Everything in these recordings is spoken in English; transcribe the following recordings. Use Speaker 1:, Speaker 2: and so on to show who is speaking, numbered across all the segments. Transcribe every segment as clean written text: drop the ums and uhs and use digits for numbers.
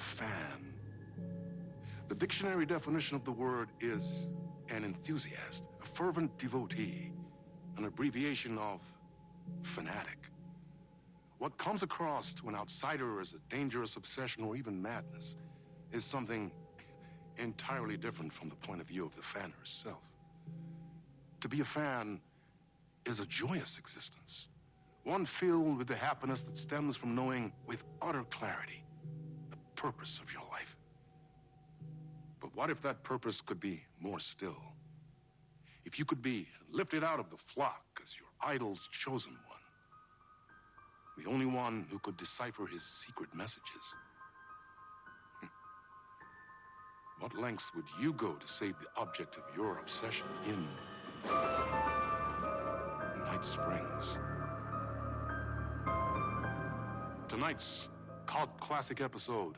Speaker 1: fan. The dictionary definition of the word is an enthusiast, a fervent devotee, an abbreviation of fanatic. What comes across to an outsider as a dangerous obsession or even madness is something entirely different from the point of view of the fan herself. To be a fan is a joyous existence, one filled with the happiness that stems from knowing with utter clarity the purpose of your life. But what if that purpose could be more still? If you could be lifted out of the flock as your idol's chosen one, the only one who could decipher his secret messages. What lengths would you go to save the object of your obsession in Night Springs? Tonight's cult classic episode,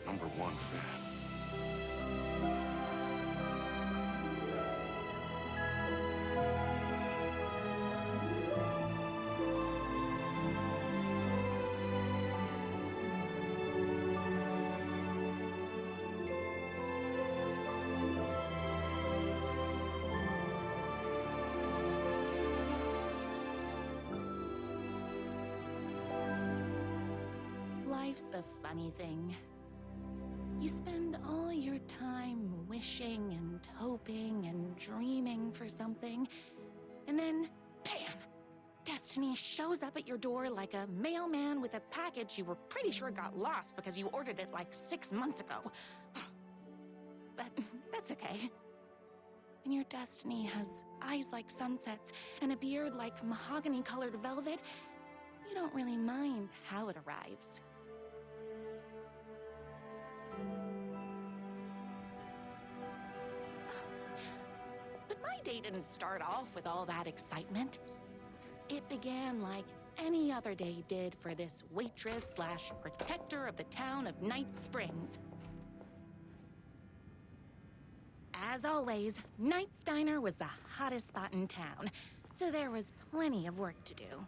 Speaker 1: #1 fan.
Speaker 2: Life's a funny thing. You spend all your time wishing and hoping and dreaming for something, and then, bam! Destiny shows up at your door like a mailman with a package you were pretty sure got lost because you ordered it like 6 months ago. But that's okay. When your destiny has eyes like sunsets and a beard like mahogany-colored velvet, you don't really mind how it arrives. But my day didn't start off with all that excitement. It began like any other day did for this waitress/protector of the town of Night Springs. As always, Night's Diner was the hottest spot in town, so there was plenty of work to do.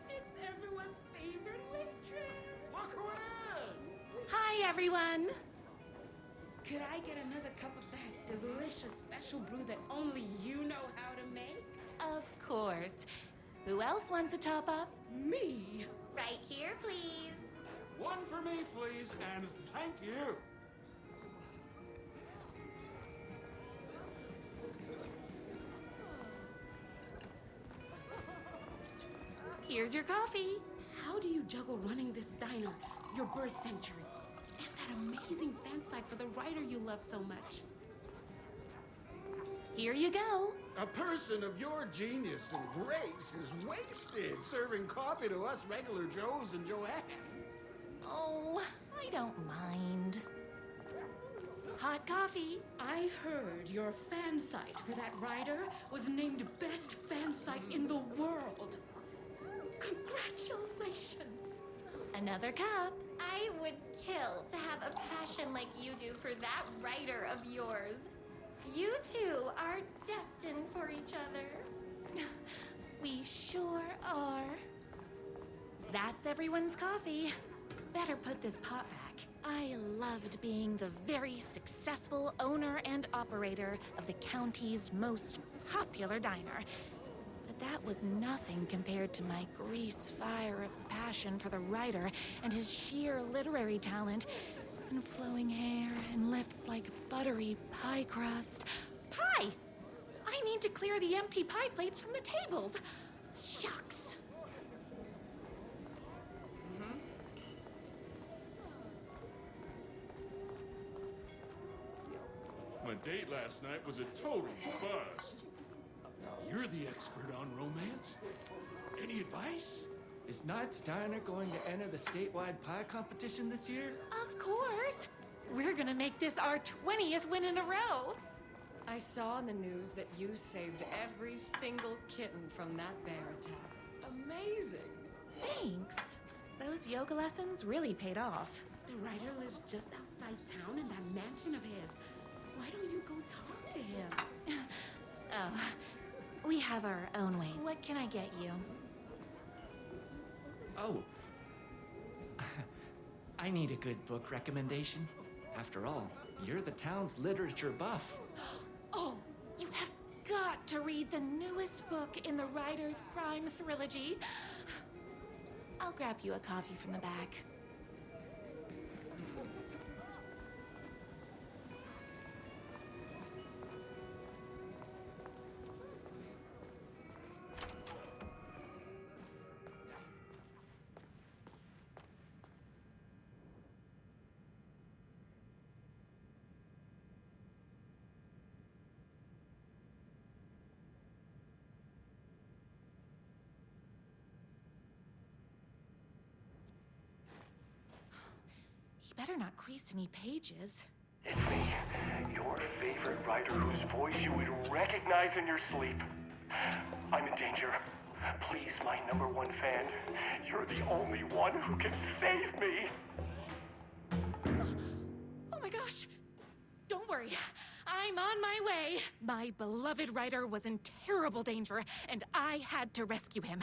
Speaker 3: It's everyone's favorite waitress.
Speaker 4: Look who it is!
Speaker 2: Hi, everyone!
Speaker 3: Could I get another cup of that delicious special brew that only you know how to make?
Speaker 2: Of course. Who else wants a top-up?
Speaker 3: Me?
Speaker 5: Right here, please.
Speaker 4: One for me, please, and thank you.
Speaker 2: Here's your coffee.
Speaker 3: How do you juggle running this diner, your bird sanctuary, and that amazing fan site for the writer you love so much?
Speaker 2: Here you go.
Speaker 4: A person of your genius and grace is wasted serving coffee to us regular Joes and Joannes.
Speaker 2: Oh, I don't mind. Hot coffee.
Speaker 3: I heard your fan site for that writer was named best fan site in the world. Congratulations.
Speaker 2: Another cup.
Speaker 5: I would kill to have a passion like you do for that writer of yours. You two are destined for each other.
Speaker 2: We sure are. That's everyone's coffee. Better put this pot back. I loved being the very successful owner and operator of the county's most popular diner. But that was nothing compared to my grease fire of passion for the writer and his sheer literary talent, and flowing hair and lips like buttery pie crust. Pie! I need to clear the empty pie plates from the tables. Shucks.
Speaker 6: My date last night was a total bust. You're the expert on romance. Any advice?
Speaker 7: Is Knight's Diner going to enter the statewide pie competition this year?
Speaker 2: Of course. We're gonna make this our 20th win in a row.
Speaker 8: I saw in the news that you saved every single kitten from that bear attack. Amazing.
Speaker 2: Thanks. Those yoga lessons really paid off.
Speaker 3: The writer lives just outside town in that mansion of his. Why don't you go talk to him?
Speaker 2: Oh, we have our own ways. What can I get you?
Speaker 7: Oh. I need a good book recommendation. After all, you're the town's literature buff.
Speaker 2: Oh, you have got to read the newest book in the Writer's Crime Trilogy. I'll grab you a copy from the back. You better not crease any pages.
Speaker 9: It's me, your favorite writer whose voice you would recognize in your sleep. I'm in danger. Please, my #1 fan, you're the only one who can save me.
Speaker 2: Oh my gosh! Don't worry, I'm on my way. My beloved writer was in terrible danger, and I had to rescue him.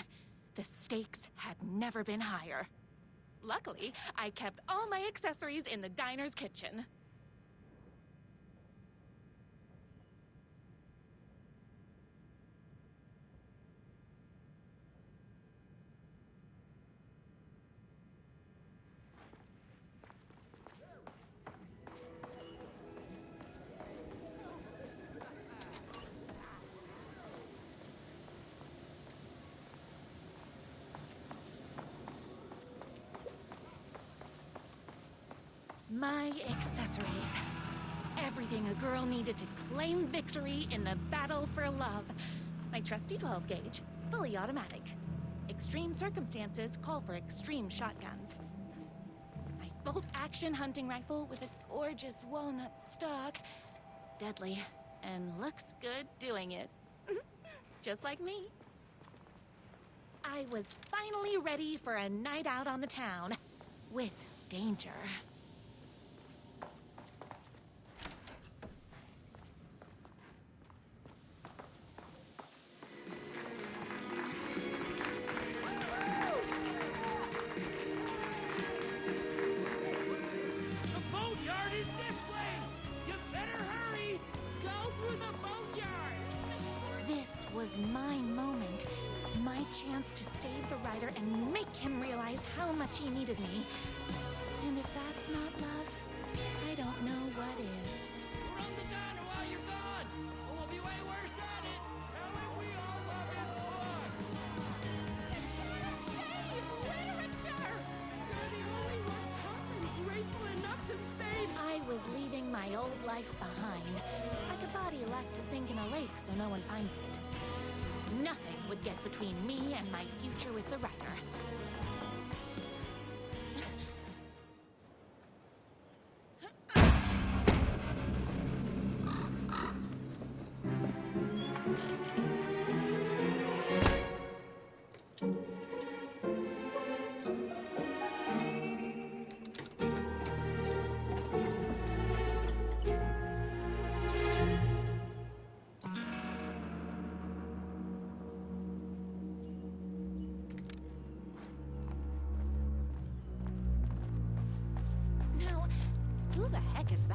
Speaker 2: The stakes had never been higher. Luckily, I kept all my accessories in the diner's kitchen. My accessories. Everything a girl needed to claim victory in the battle for love. My trusty 12 gauge, fully automatic. Extreme circumstances call for extreme shotguns. My bolt-action hunting rifle with a gorgeous walnut stock. Deadly, and looks good doing it. Just like me. I was finally ready for a night out on the town. With danger. My moment, my chance to save the writer and make him realize how much he needed me. And if that's not love, I don't know what is.
Speaker 7: Run the diner while you're gone, or we'll be way worse at it.
Speaker 9: Tell him we all love his books.
Speaker 2: Save literature!
Speaker 3: You're the only one tough and graceful enough to save.
Speaker 2: I was leaving my old life behind, like a body left to sink in a lake so no one finds it. Nothing would get between me and my future with the writer. Who the heck is that?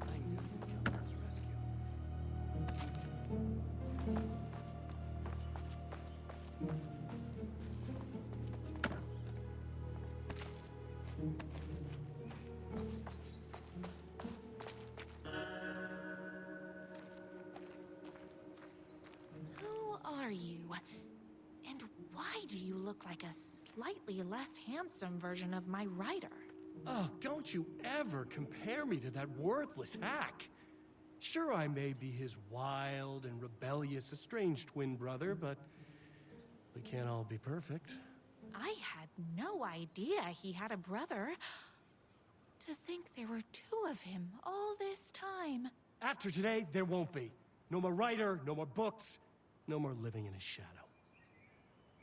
Speaker 9: I knew you'd come to his rescue.
Speaker 2: Who are you? And why do you look like a slightly less handsome version of my writer?
Speaker 9: Oh, don't you ever compare me to that worthless hack. Sure, I may be his wild and rebellious estranged twin brother, but we can't all be perfect.
Speaker 2: I had no idea he had a brother. To think there were two of him all this time.
Speaker 9: After today, there won't be. No more writer, no more books, no more living in his shadow.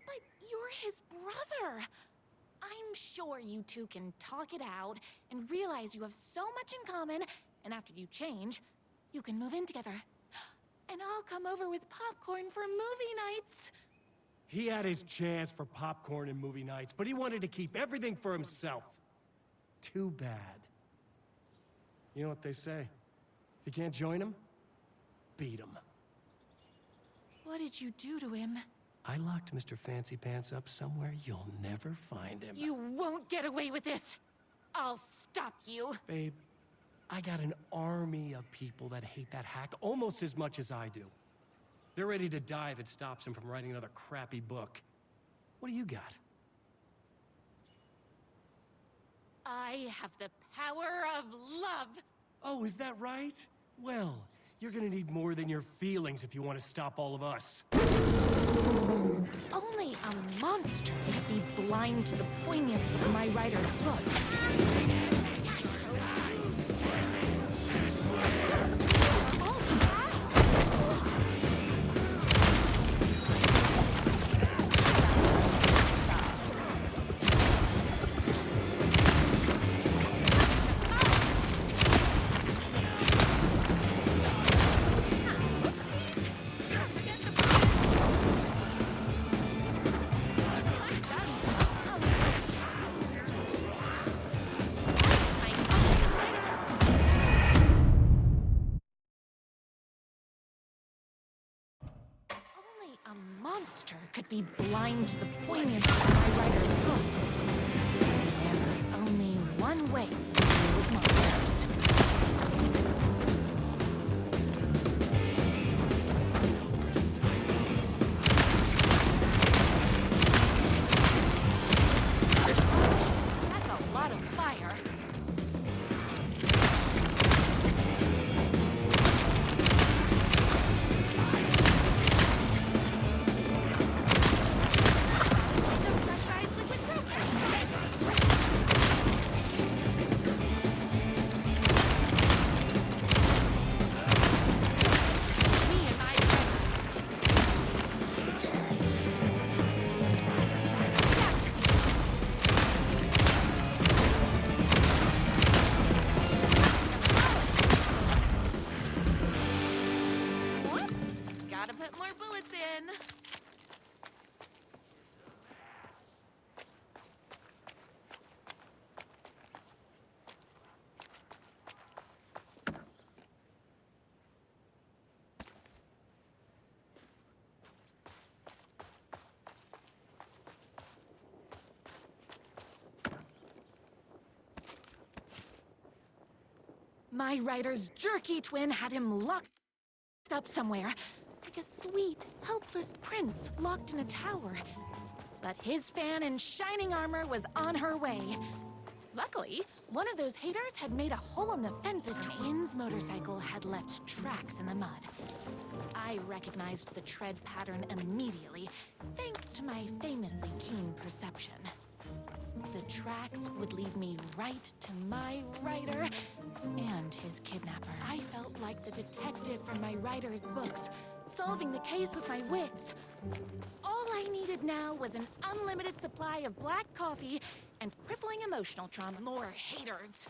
Speaker 2: But you're his brother. I'm sure you two can talk it out and realize you have so much in common And after you change, you can move in together. And I'll come over with popcorn for movie nights.
Speaker 10: He had his chance for popcorn and movie nights, but he wanted to keep everything for himself. Too bad. You know what they say? If you can't join him, beat him.
Speaker 2: What did you do to him?
Speaker 10: I locked Mr. Fancy Pants up somewhere you'll never find him.
Speaker 2: You won't get away with this. I'll stop you.
Speaker 10: Babe, I got an army of people that hate that hack almost as much as I do. They're ready to die if it stops him from writing another crappy book. What do you got?
Speaker 2: I have the power of love.
Speaker 10: Oh, is that right? Well, you're gonna need more than your feelings if you want to stop all of us.
Speaker 2: Only a monster could be blind to the poignance of my writer's books. Monster could be blind to the poignance of my writer's books. There is only one way to deal with monsters. That's a lot of fire. My writer's jerky twin had him locked up somewhere, like a sweet, helpless prince locked in a tower. But his fan in shining armor was on her way. Luckily, one of those haters had made a hole in the fence. The twin's motorcycle had left tracks in the mud. I recognized the tread pattern immediately, thanks to my famously keen perception. The tracks would lead me right to my writer and his kidnapper. I felt like the detective from my writer's books, solving the case with my wits. All I needed now was an unlimited supply of black coffee and crippling emotional trauma. More haters.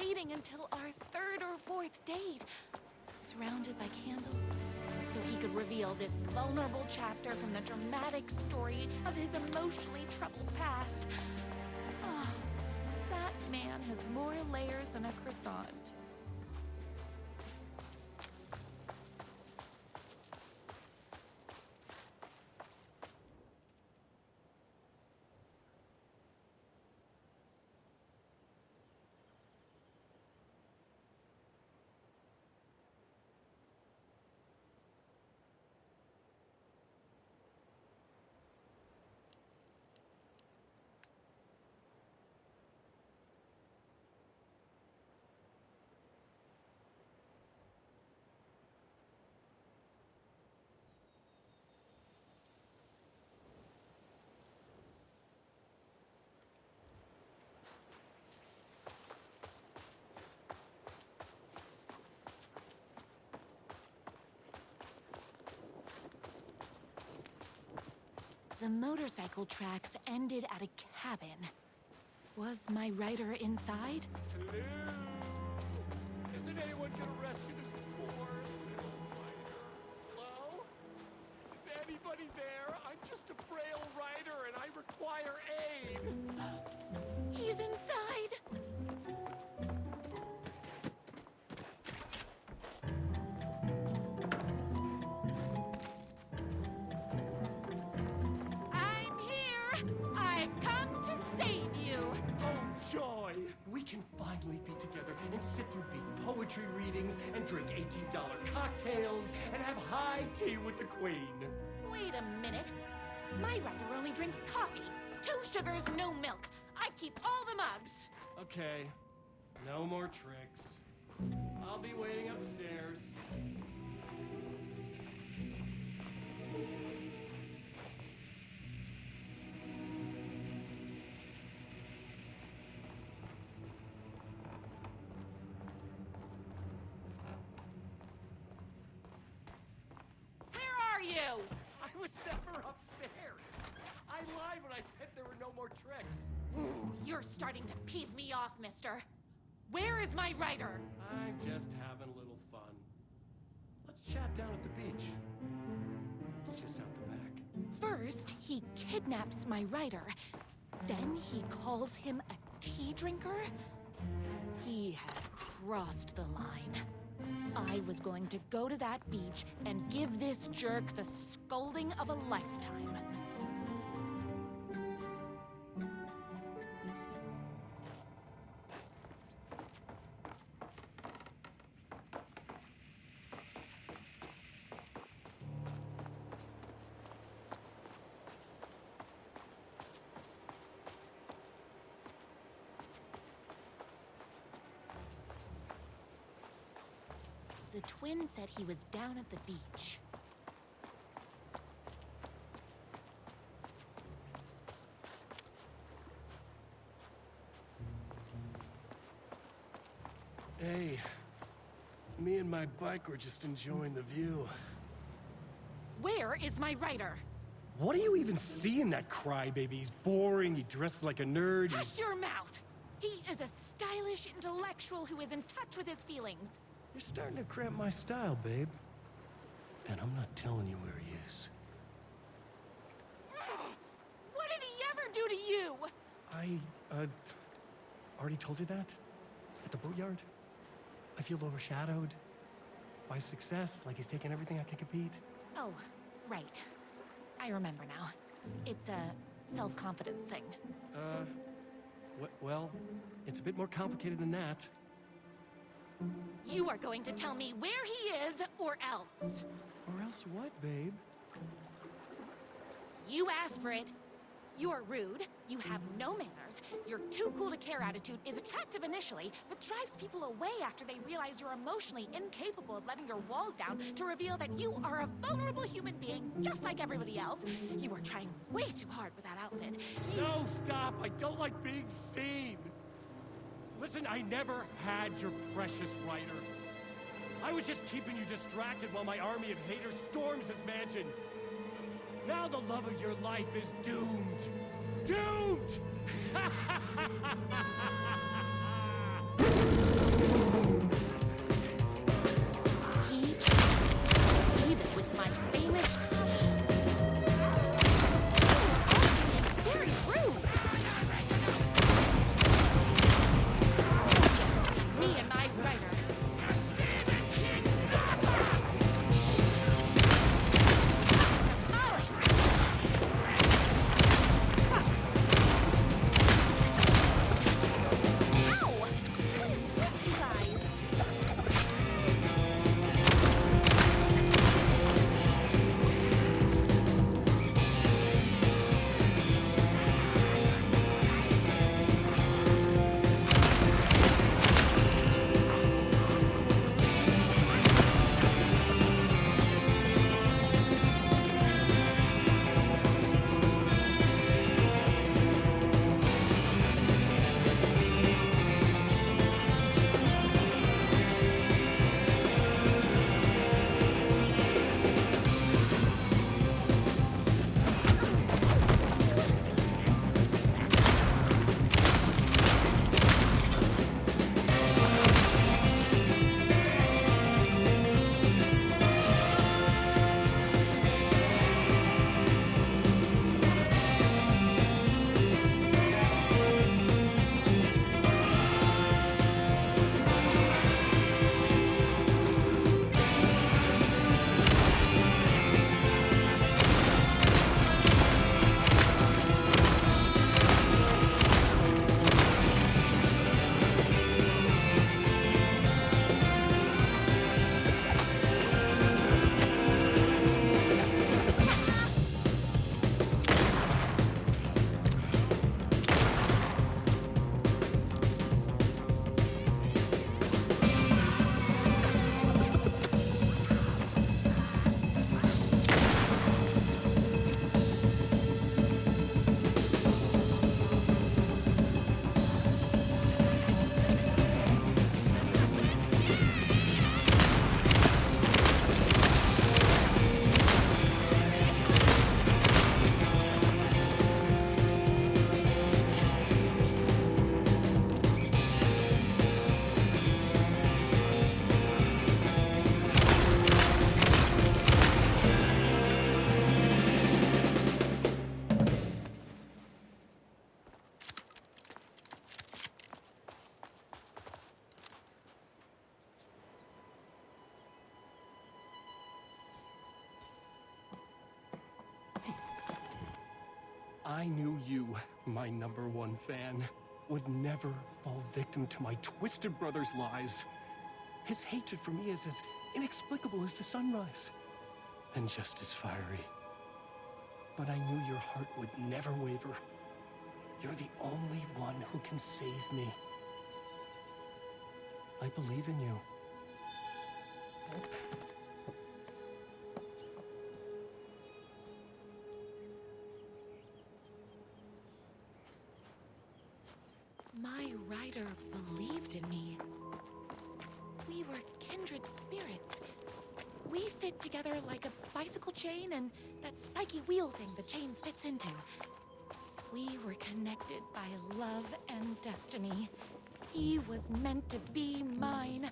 Speaker 2: waiting until our third or fourth date, surrounded by candles, so he could reveal this vulnerable chapter from the dramatic story of his emotionally troubled past. Oh, that man has more layers than a croissant. The motorcycle tracks ended at a cabin. Was my rider inside?
Speaker 6: Hello? Isn't anyone gonna rescue this poor little rider? Hello? Is anybody there? I'm just a frail rider and I require aid.
Speaker 2: He's inside! I'm here! I've come to save you!
Speaker 10: Oh, joy! We can finally be together and sit through big poetry readings and drink $18 cocktails and have high tea with the Queen.
Speaker 2: Wait a minute. My rider only drinks coffee. 2 sugars, no milk. I keep all the mugs.
Speaker 10: Okay, no more tricks. I'll be waiting upstairs.
Speaker 2: Where are you?
Speaker 10: I was never upstairs. I lied when I said there were no more tricks.
Speaker 2: Ooh, you're starting to piss me off, mister. Where is my rider?
Speaker 10: I'm just having a little fun. Let's chat down at the beach. It's just out the back.
Speaker 2: First, he kidnaps my rider. Then he calls him a tea drinker. He had crossed the line. I was going to go to that beach and give this jerk the scolding of a lifetime. The twin said he was down at the beach.
Speaker 10: Hey, me and my bike were just enjoying the view.
Speaker 2: Where is my rider?
Speaker 10: What do you even see in that crybaby? He's boring, he dresses like a nerd.
Speaker 2: Hush your mouth! He is a stylish intellectual who is in touch with his feelings.
Speaker 10: You're starting to cramp my style, babe. And I'm not telling you where he is.
Speaker 2: What did he ever do to you?
Speaker 10: I, already told you that? At the boatyard? I feel overshadowed by success, like he's taking everything I can compete.
Speaker 2: Oh, right. I remember now. It's a self-confidence thing.
Speaker 10: Well, it's a bit more complicated than that.
Speaker 2: You are going to tell me where he is, or else.
Speaker 10: Or else what, babe?
Speaker 2: You asked for it. You're rude, you have no manners, your too cool to care attitude is attractive initially, but drives people away after they realize you're emotionally incapable of letting your walls down to reveal that you are a vulnerable human being, just like everybody else. You are trying way too hard with that outfit.
Speaker 10: No, stop! I don't like being seen! Listen, I never had your precious writer. I was just keeping you distracted while my army of haters storms this mansion. Now the love of your life is doomed. Doomed!
Speaker 2: No!
Speaker 10: I knew you, my #1 fan, would never fall victim to my twisted brother's lies. His hatred for me is as inexplicable as the sunrise, and just as fiery. But I knew your heart would never waver. You're the only one who can save me. I believe in you.
Speaker 2: My writer believed in me. We were kindred spirits. We fit together like a bicycle chain and that spiky wheel thing the chain fits into. We were connected by love and destiny. He was meant to be mine,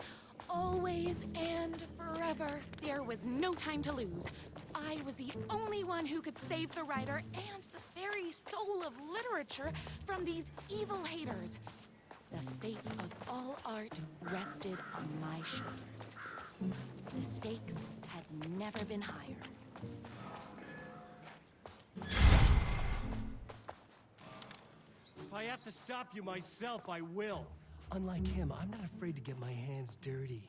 Speaker 2: always and forever. There was no time to lose. I was the only one who could save the writer and the very soul of literature from these evil haters. The fate of all art rested on my shoulders. The stakes had never been higher.
Speaker 10: If I have to stop you myself, I will. Unlike him, I'm not afraid to get my hands dirty.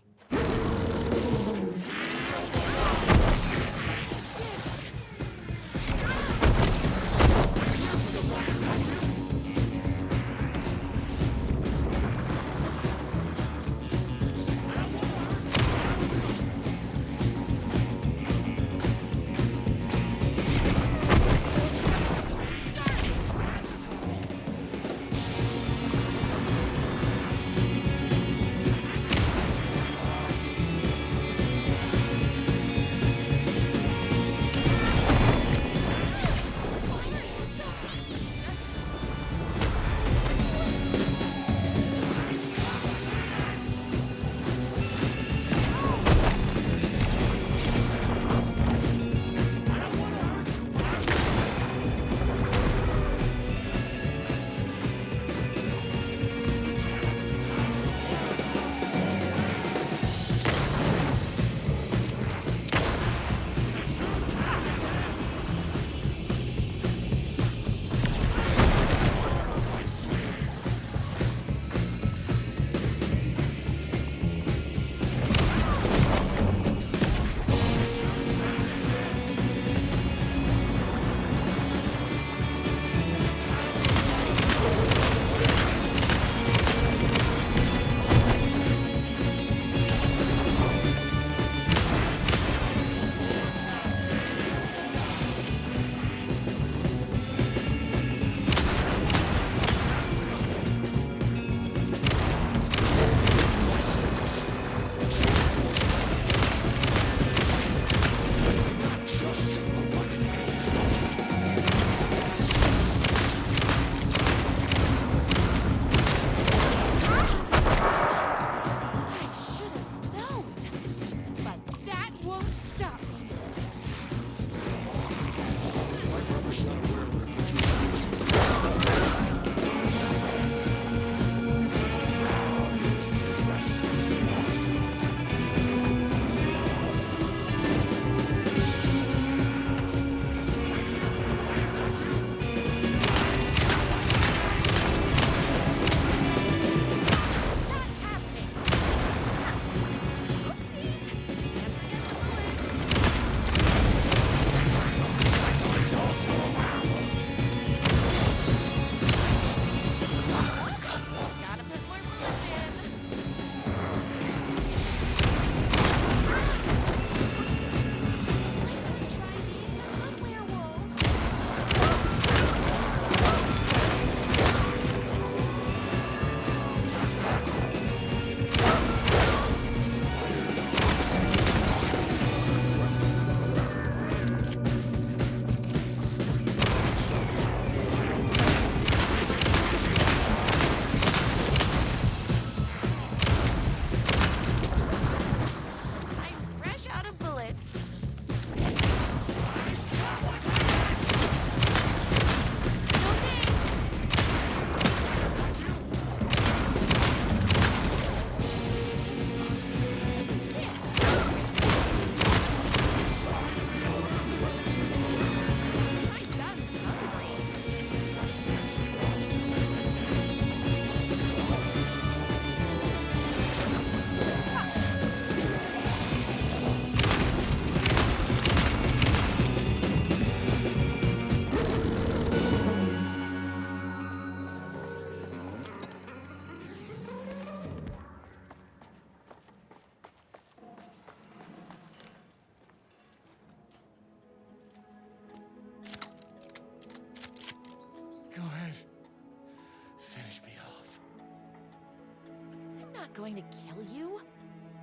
Speaker 2: not going to kill you.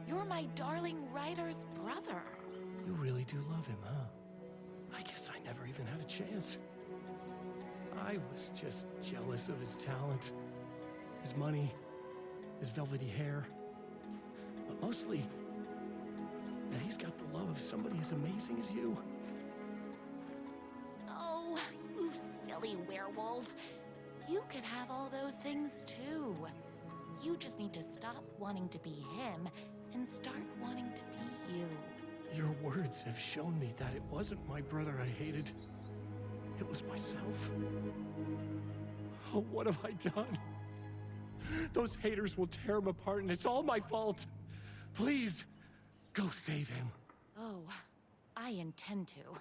Speaker 2: You're my darling writer's brother.
Speaker 10: You really do love him, huh? I guess I never even had a chance. I was just jealous of his talent, his money, his velvety hair. But mostly, that he's got the love of somebody as amazing as you.
Speaker 2: Oh, you silly werewolf. You can have all those things too. You just need to stop wanting to be him and start wanting to be you.
Speaker 10: Your words have shown me that it wasn't my brother I hated. It was myself. Oh, what have I done? Those haters will tear him apart, and it's all my fault. Please, go save him.
Speaker 2: Oh, I intend to.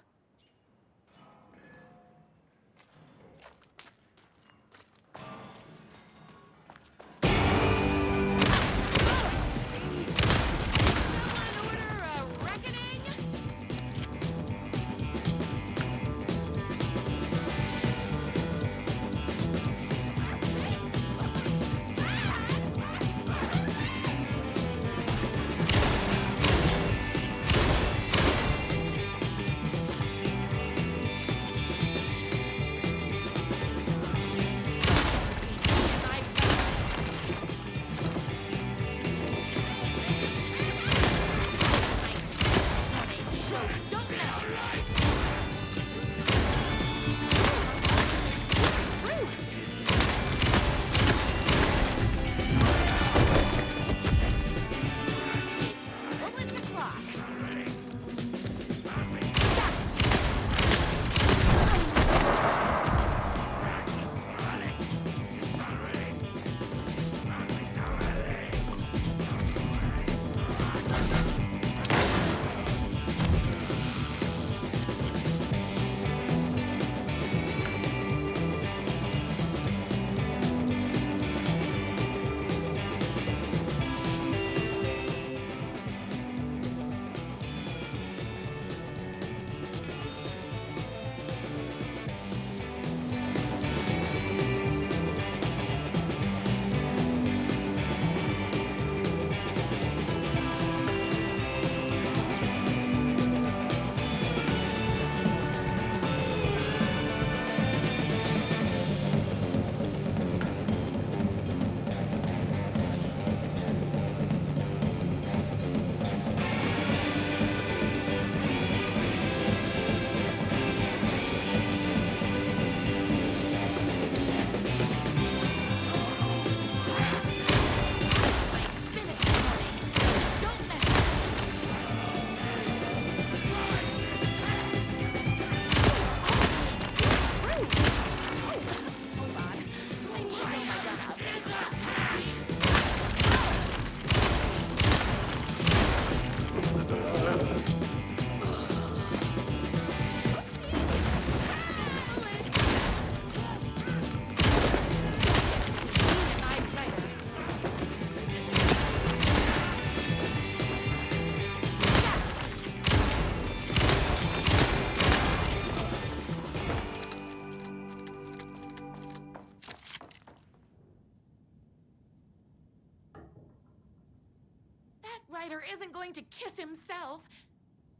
Speaker 2: Ryder isn't going to kiss himself.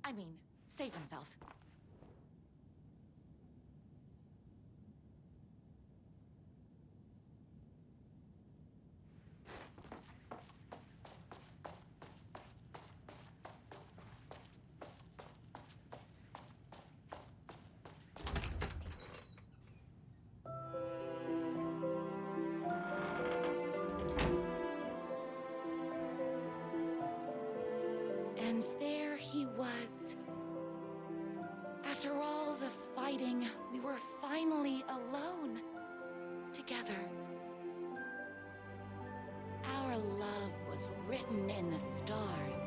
Speaker 2: I mean, save himself. And there he was. After all the fighting, we were finally alone. Together. Our love was written in the stars.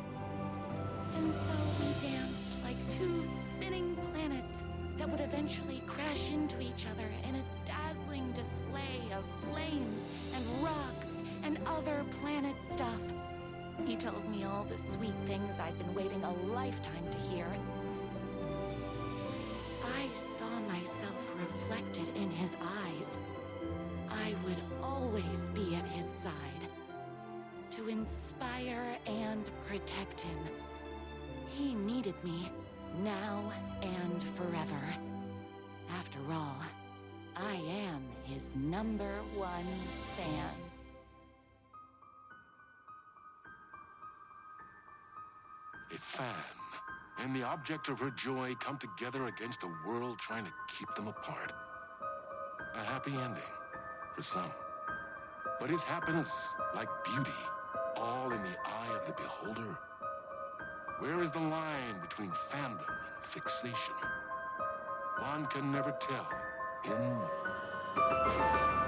Speaker 2: And so we danced like two spinning planets that would eventually crash into each other in a dazzling display of flames and rocks and other planet stuff. He told me all the sweet things I'd been waiting a lifetime to hear. I saw myself reflected in his eyes. I would always be at his side. To to inspire and protect him. He needed me, now and forever. After all, I am his #1 fan.
Speaker 1: A fan and the object of her joy come together against a world trying to keep them apart. A happy ending for some. But is happiness, like beauty, all in the eye of the beholder? Where is the line between fandom and fixation? One can never tell in